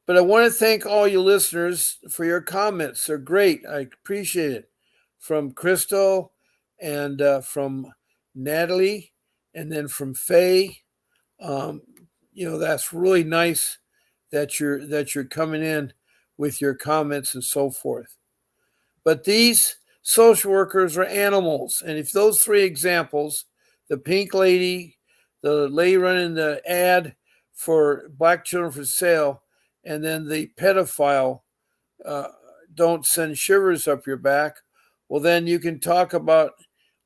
But I want to thank all you listeners for your comments. They're great. I appreciate it. From Crystal and from Natalie and then from Faye. That's really nice that you're coming in with your comments and so forth. But these social workers are animals. And if those three examples, the pink lady, the lady running the ad for black children for sale, and then the pedophile, uh, don't send shivers up your back, well, then you can talk about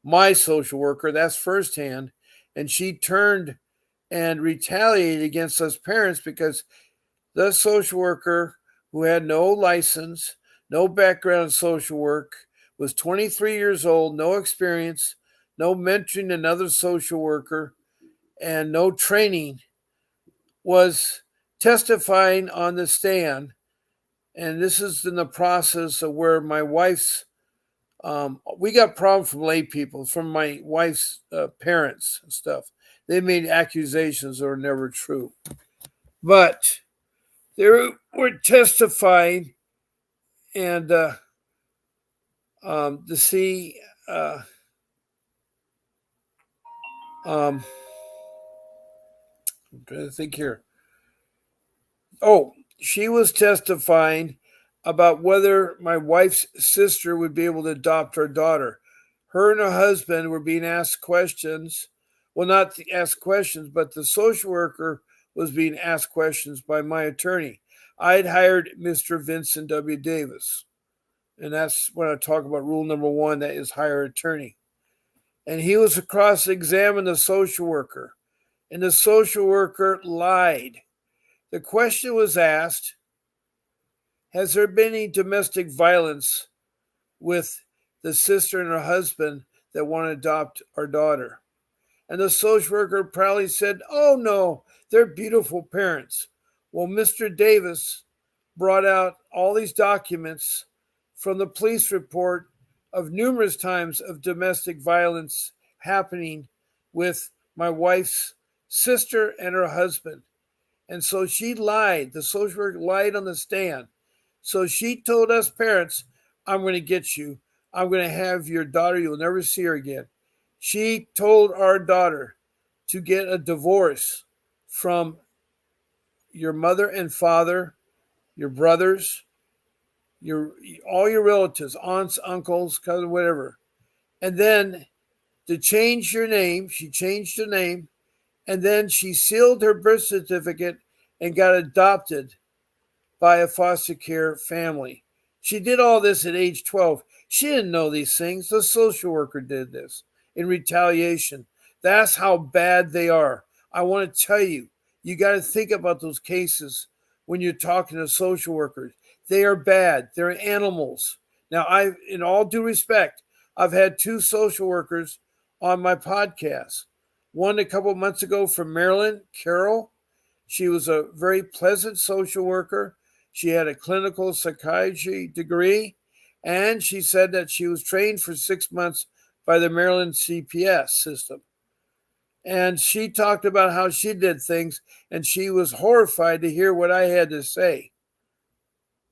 my social worker. That's firsthand. And she turned and retaliated against us parents because the social worker, who had no license, no background in social work, was 23 years old, no experience, no mentoring another social worker, and no training, was testifying on the stand. And this is in the process of where my wife's, we got problems from lay people, from my wife's parents and stuff. They made accusations that were never true. But they were testifying, and to see, I'm trying to think here. Oh, she was testifying about whether my wife's sister would be able to adopt her daughter. Her and her husband were being asked questions. Well, not asked questions, but the social worker was being asked questions by my attorney. I had hired Mr. Vincent W. Davis. And that's when I talk about rule number one, that is hire attorney. And he was cross examined the social worker, and the social worker lied. The question was asked, has there been any domestic violence with the sister and her husband that want to adopt our daughter? And the social worker proudly said, oh no, they're beautiful parents. Well, Mr. Davis brought out all these documents from the police report of numerous times of domestic violence happening with my wife's sister and her husband. And so she lied. The social worker lied on the stand. So she told us parents, I'm going to get you. I'm going to have your daughter. You'll never see her again. She told our daughter to get a divorce from your mother and father, your brothers, your all your relatives, aunts, uncles, cousins, whatever. And then to change your name, she changed her name, and then she sealed her birth certificate and got adopted by a foster care family. She did all this at age 12. She didn't know these things. The social worker did this in retaliation. That's how bad they are. I want to tell you, you got to think about those cases when you're talking to social workers. They are bad. They're animals. Now, in all due respect, I've had two social workers on my podcast. One a couple of months ago from Maryland, Carol. She was a very pleasant social worker. She had a clinical psychiatry degree, and she said that she was trained for 6 months by the Maryland CPS system. And she talked about how she did things, and she was horrified to hear what I had to say.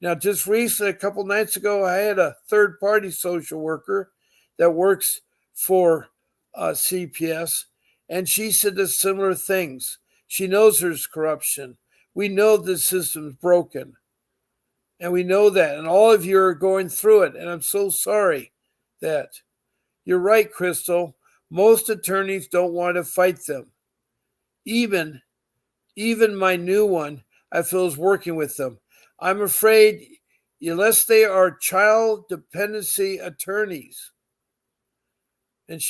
Now, just recently, a couple nights ago, I had a third-party social worker that works for CPS, and she said the similar things. She knows there's corruption. We know the system's broken. And we know that. And all of you are going through it. And I'm so sorry that you're right, Crystal. Most attorneys don't want to fight them. Even my new one, I feel, is working with them. I'm afraid, unless they are child dependency attorneys. And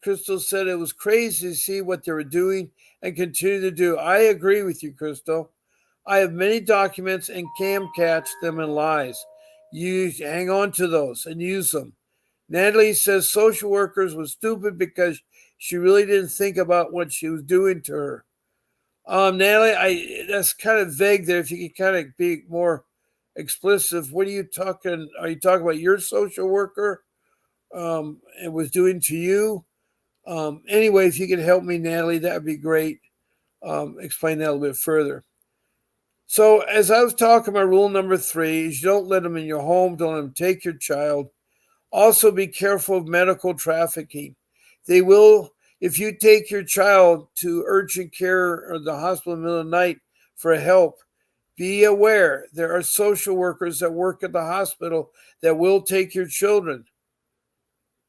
Crystal said it was crazy to see what they were doing and continue to do. I agree with you, Crystal. I have many documents and can catch them in lies. You hang on to those and use them. Natalie says social workers was stupid because she really didn't think about what she was doing to her. Natalie, that's kind of vague there. If you could kind of be more explicit, what are you talking? Are you talking about your social worker and was doing to you? Anyway, if you could help me, Natalie, that would be great. Explain that a little bit further. So, as I was talking about rule number 3 is you don't let them in your home, don't let them take your child. Also, be careful of medical trafficking. They will, if you take your child to urgent care or the hospital in the middle of the night for help, be aware there are social workers that work at the hospital that will take your children.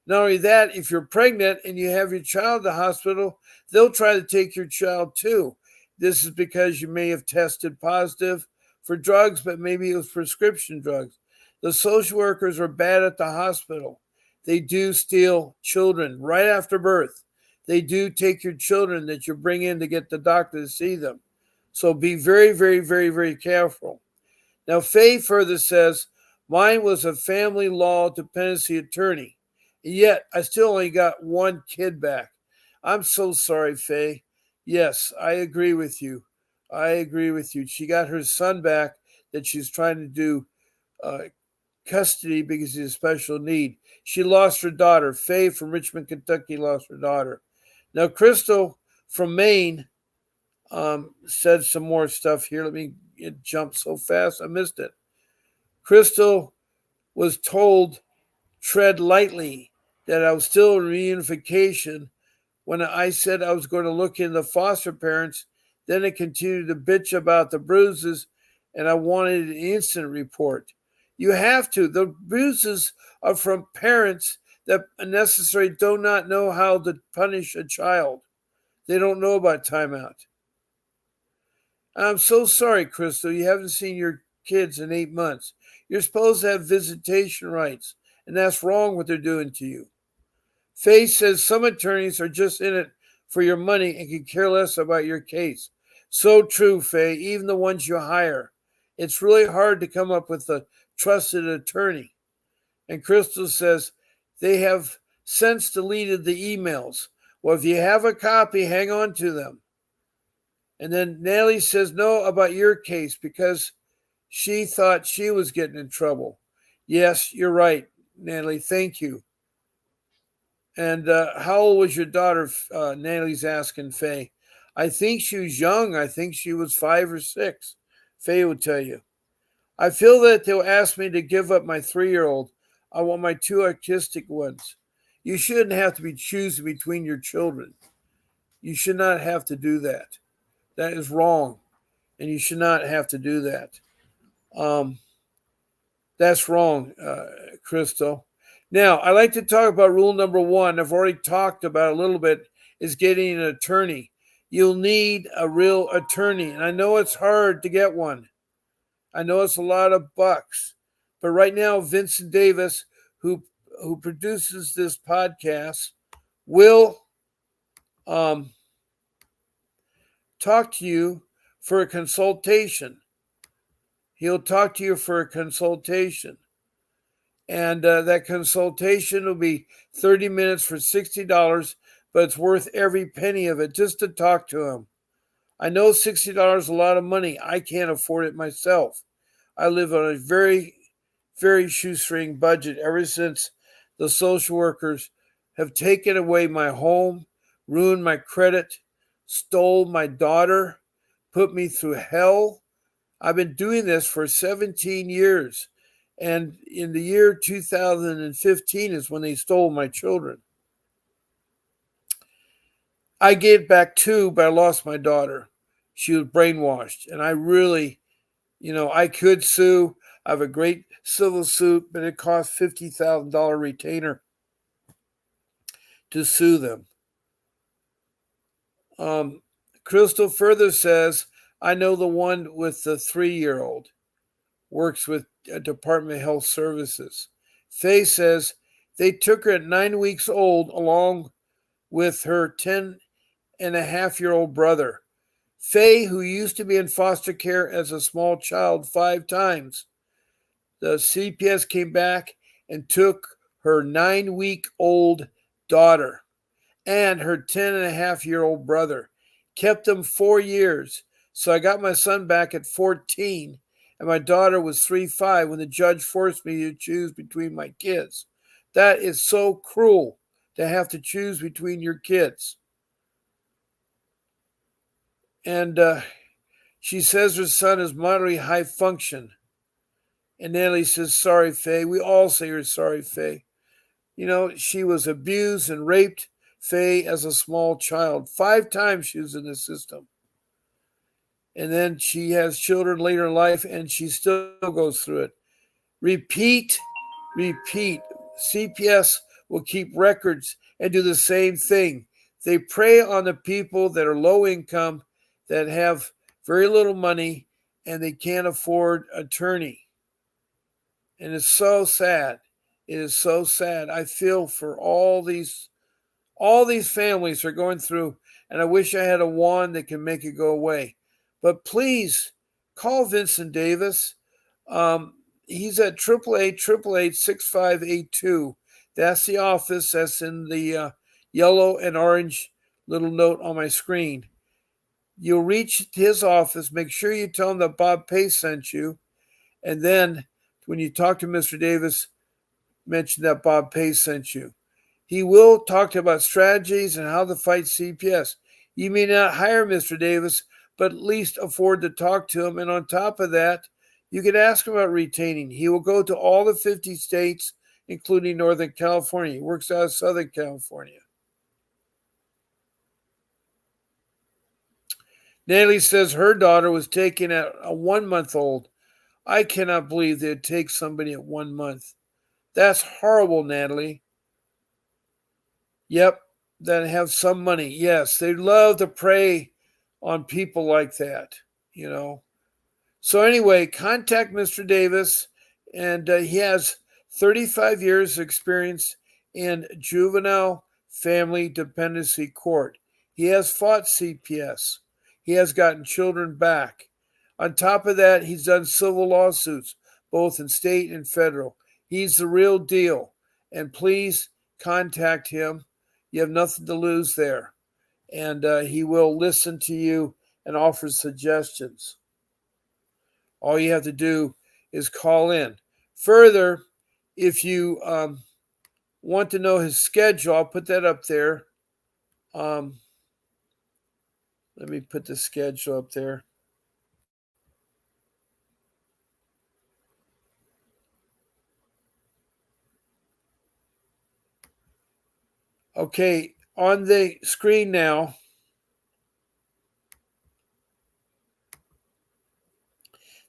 Not only that, if you're pregnant and you have your child at the hospital, they'll try to take your child too. This is because you may have tested positive for drugs, but maybe it was prescription drugs. The social workers are bad at the hospital. They do steal children right after birth. They do take your children that you bring in to get the doctor to see them. So be very, very, very, very careful. Now, Faye further says, mine was a family law dependency attorney. Yet, I still only got one kid back. I'm so sorry, Faye. Yes, I agree with you. I agree with you. She got her son back that she's trying to do uh, custody because he's a special need. She lost her daughter. Faye from Richmond, Kentucky lost her daughter. Now, Crystal from Maine said some more stuff here. Let me, it jumped so fast, I missed it. Crystal was told, tread lightly, that I was still in reunification when I said I was going to look into foster parents. Then it continued to bitch about the bruises, and I wanted an incident report. You have to. The bruises are from parents that unnecessarily do not know how to punish a child. They don't know about timeout. I'm so sorry, Crystal. You haven't seen your kids in 8 months. You're supposed to have visitation rights, and that's wrong what they're doing to you. Faye says some attorneys are just in it for your money and can care less about your case. So true, Faye, even the ones you hire. It's really hard to come up with a trusted attorney. And Crystal says they have since deleted the emails. Well, if you have a copy, hang on to them. And then Natalie says no about your case because she thought she was getting in trouble. Yes, you're right, Natalie. Thank you. And how old was your daughter? Natalie's asking Faye. I think she was young. I think she was 5 or 6. Faye will tell you. I feel that they'll ask me to give up my 3-year-old. I want my 2 autistic ones. You shouldn't have to be choosing between your children. You should not have to do that. That is wrong, and you should not have to do that. That's wrong, Crystal. Now, I like to talk about rule number 1. I've already talked about a little bit, is getting an attorney. You'll need a real attorney, and I know it's hard to get one. I know it's a lot of bucks, but right now, Vincent Davis, who produces this podcast, will talk to you for a consultation. He'll talk to you for a consultation. And that consultation will be 30 minutes for $60, but it's worth every penny of it just to talk to him. I know $60 is a lot of money. I can't afford it myself. I live on a very, very shoestring budget ever since the social workers have taken away my home, ruined my credit, stole my daughter, put me through hell. I've been doing this for 17 years. And in the year 2015 is when they stole my children. I gave back 2, but I lost my daughter. She was brainwashed. And I really, I could sue. I have a great civil suit, but it cost $50,000 retainer to sue them. Crystal further says, I know the one with the 3-year-old. Works with Department of Health Services. Faye says they took her at 9 weeks old along with her 10-and-a-half-year-old brother. Faye, who used to be in foster care as a small child 5 times, the CPS came back and took her 9-week-old daughter and her 10-and-a-half-year-old brother. Kept them 4 years. So I got my son back at 14. And my daughter was 3-5 when the judge forced me to choose between my kids. That is so cruel to have to choose between your kids. And she says her son is moderately high function. And Natalie says, sorry, Faye. We all say we're sorry, Faye. She was abused and raped, Faye, as a small child. 5 times she was in the system. And then she has children later in life, and she still goes through it. Repeat. CPS will keep records and do the same thing. They prey on the people that are low income, that have very little money, and they can't afford attorney. And it's so sad. It is so sad. I feel for all these families are going through, and I wish I had a wand that can make it go away. But please call Vincent Davis. He's at 888-888-6582. That's the office. That's in the yellow and orange little note on my screen. You'll reach his office. Make sure you tell him that Bob Pace sent you. And then when you talk to Mr. Davis, mention that Bob Pace sent you. He will talk to you about strategies and how to fight CPS. You may not hire Mr. Davis, but at least afford to talk to him. And on top of that, you can ask him about retaining. He will go to all the 50 states, including Northern California. He works out of Southern California. Natalie says her daughter was taken at a 1-month-old. I cannot believe they'd take somebody at 1 month. That's horrible, Natalie. Yep, that have some money. Yes, they love to prey on people like that, you know. So anyway, contact Mr. Davis, and he has 35 years of experience in juvenile family dependency court. He has fought CPS. He has gotten children back. On top of that, he's done civil lawsuits, both in state and federal. He's the real deal. And please contact him. You have nothing to lose there. And he will listen to you and offer suggestions. All you have to do is call in. Further, if you want to know his schedule, I'll put that up there. Let me put the schedule up there. Okay, on the screen now,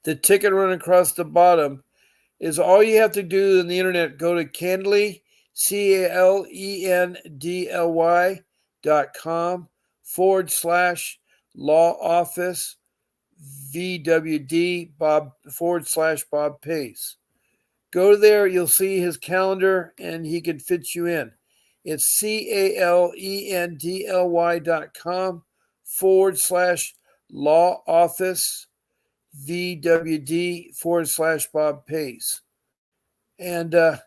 the ticket run across the bottom is all you have to do on the internet. Go to Candly, CALENDLY.com/law office VWD Bob /Bob Pace. Go there, you'll see his calendar, and he can fit you in. It's CALENDLY.com/law office VWD /Bob Pace. And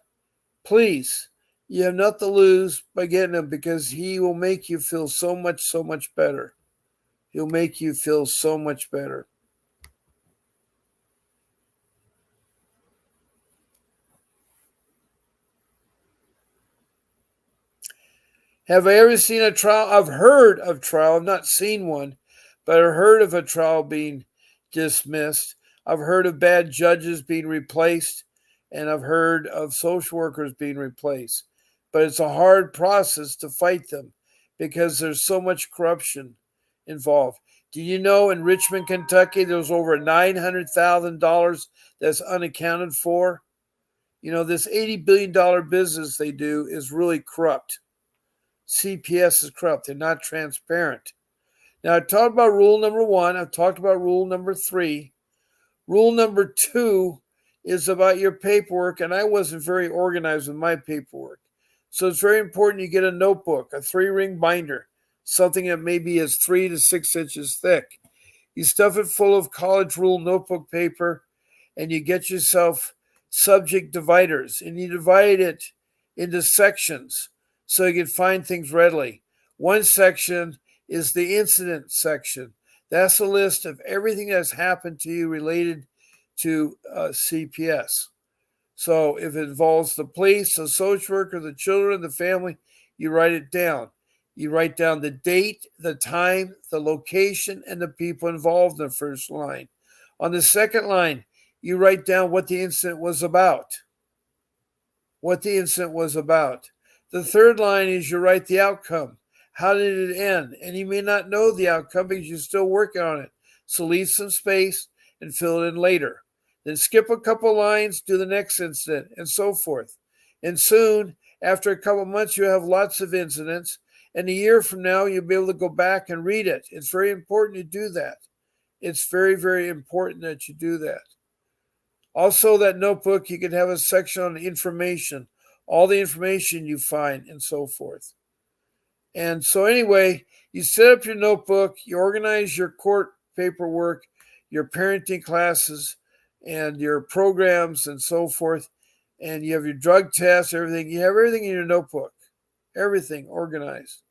please, you have nothing to lose by getting him, because he will make you feel so much better. He'll make you feel so much better. Have I ever seen a trial? I've heard of trial. I've not seen one, but I've heard of a trial being dismissed. I've heard of bad judges being replaced, and I've heard of social workers being replaced. But it's a hard process to fight them because there's so much corruption involved. Do you know in Richmond, Kentucky, there's over $900,000 that's unaccounted for? You know, this $80 billion business they do is really corrupt. CPS is corrupt. They're not transparent. Now, I talked about rule number 1. I've talked about rule number 3. Rule number 2 is about your paperwork, and I wasn't very organized with my paperwork. So it's very important you get a notebook, a 3-ring binder, something that maybe is 3 to 6 inches thick. You stuff it full of college rule notebook paper, and you get yourself subject dividers, and you divide it into sections so you can find things readily. One section is the incident section. That's a list of everything that's happened to you related to CPS. So if it involves the police, the social worker, the children, the family, you write it down. You write down the date, the time, the location, and the people involved in the first line. On the second line, you write down what the incident was about. What the incident was about. The third line is you write the outcome. How did it end? And you may not know the outcome because you're still working on it. So leave some space and fill it in later. Then skip a couple lines, do the next incident, and so forth. And soon, After a couple of months, you have lots of incidents. And a year from now, you'll be able to go back and read it. It's very important to do that. It's very, very important that you do that. Also, that notebook, you can have a section on information, all the information you find, and so forth. And so, anyway, you set up your notebook, you organize your court paperwork, your parenting classes, and your programs, and so forth. And you have your drug tests, everything. You have everything in your notebook, everything organized.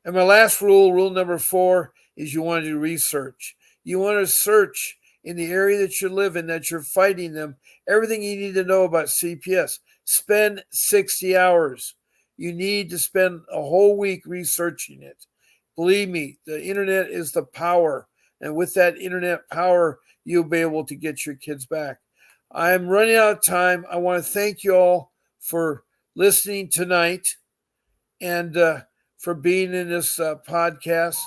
And my last rule number 4, is you want to do research. You want to search in the area that you live in, that you're fighting them, everything you need to know about CPS. Spend 60 hours. You need to spend a whole week researching it. Believe me, the internet is the power. And with that internet power, you'll be able to get your kids back. I'm running out of time. I want to thank you all for listening tonight and for being in this podcast.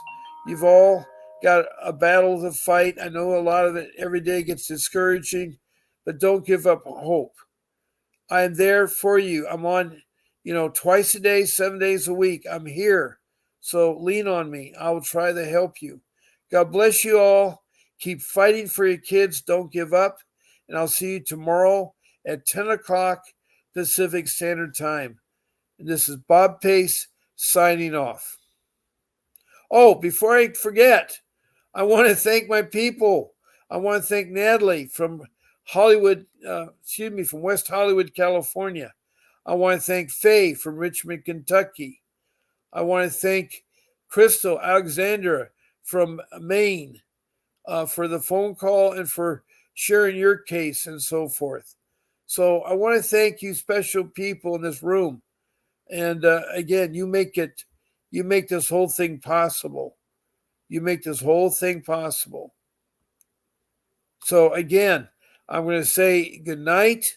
You've all got a battle to fight. I know a lot of it every day gets discouraging, but don't give up hope. I'm there for you. I'm on, twice a day, 7 days a week. I'm here. So lean on me. I will try to help you. God bless you all. Keep fighting for your kids. Don't give up. And I'll see you tomorrow at 10 o'clock Pacific Standard Time. And this is Bob Pace signing off. Oh, before I forget, I want to thank my people. I want to thank Natalie from from West Hollywood, California. I want to thank Faye from Richmond, Kentucky. I want to thank Crystal Alexandra from Maine for the phone call and for sharing your case and so forth. So I want to thank you special people in this room. And again, you make this whole thing possible. You make this whole thing possible. So again, I'm going to say good night,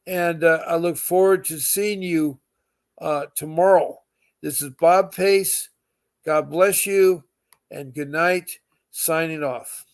and I look forward to seeing you tomorrow. This is Bob Pace. God bless you, and good night. Signing off.